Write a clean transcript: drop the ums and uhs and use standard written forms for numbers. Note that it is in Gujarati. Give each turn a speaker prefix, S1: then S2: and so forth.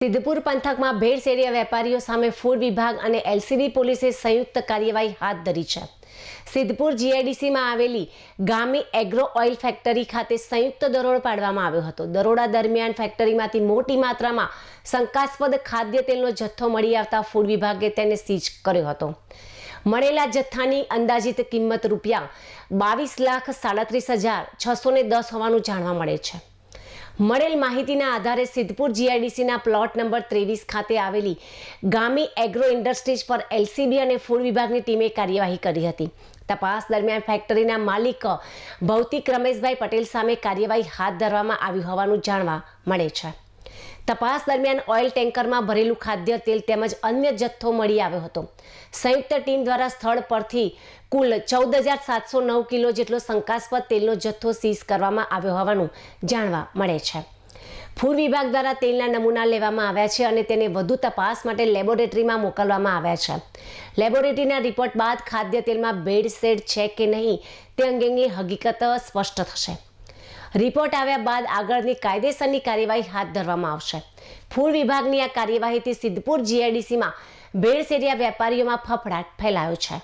S1: સિદ્ધપુર પંથકમાં ભેળસેળિયા વેપારીઓ સામે ફૂડ વિભાગ અને એલસીબી પોલીસે સંયુક્ત કાર્યવાહી હાથ ધરી છે। સિદ્ધપુર જીઆઈડીસીમાં આવેલી ગામી એગ્રો ઓઇલ ફેક્ટરી ખાતે સંયુક્ત દરોડો પાડવામાં આવ્યો હતો। દરોડા દરમિયાન ફેક્ટરીમાંથી મોટી માત્રામાં શંકાસ્પદ ખાદ્ય તેલનો જથ્થો મળી આવતા ફૂડ વિભાગે તેને સીઝ કર્યો હતો। મળેલા જથ્થાની અંદાજિત કિંમત ₹22,37,610 હોવાનું જાણવા મળે છે। મળેલ માહિતીના આધારે સિદ્ધપુર જીઆઈડીસીના પ્લોટ નંબર 23 ખાતે આવેલી ગામી એગ્રો ઇન્ડસ્ટ્રીઝ પર એલસીબી અને ફૂડ વિભાગની ટીમે કાર્યવાહી કરી હતી। તપાસ દરમિયાન ફેક્ટરીના માલિક ભૌતિક રમેશભાઈ પટેલ સામે કાર્યવાહી હાથ ધરવામાં આવી હોવાનું જાણવા મળે છે। તપાસ દરમિયાન ઓઇલ ટેન્કરમાં ભરેલું ખાદ્ય તેલ તેમજ અન્ય જથ્થો મળી આવ્યો હતો। સંયુક્ત ટીમ દ્વારા સ્થળ પરથી કુલ 14,709 કિલો જેટલો શંકાસ્પદ તેલનો જથ્થો સીઝ કરવામાં આવ્યો હોવાનું જાણવા મળે છે। ફૂડ વિભાગ દ્વારા તેલના નમૂના લેવામાં આવ્યા છે અને તેને વધુ તપાસ માટે લેબોરેટરીમાં મોકલવામાં આવ્યા છે। લેબોરેટરીના રિપોર્ટ બાદ ખાદ્ય તેલમાં ભેળસેળ છે કે નહીં તે અંગેની હકીકત સ્પષ્ટ થશે। રિપોર્ટ આવ્યા બાદ આગળની કાયદેસરની કાર્યવાહી હાથ ધરવામાં આવશે। ફૂડ વિભાગની આ કાર્યવાહીથી સિદ્ધપુર જીઆઈડીસીમાં ભેળસેળિયા વેપારીઓમાં ફફડાટ ફેલાયો છે।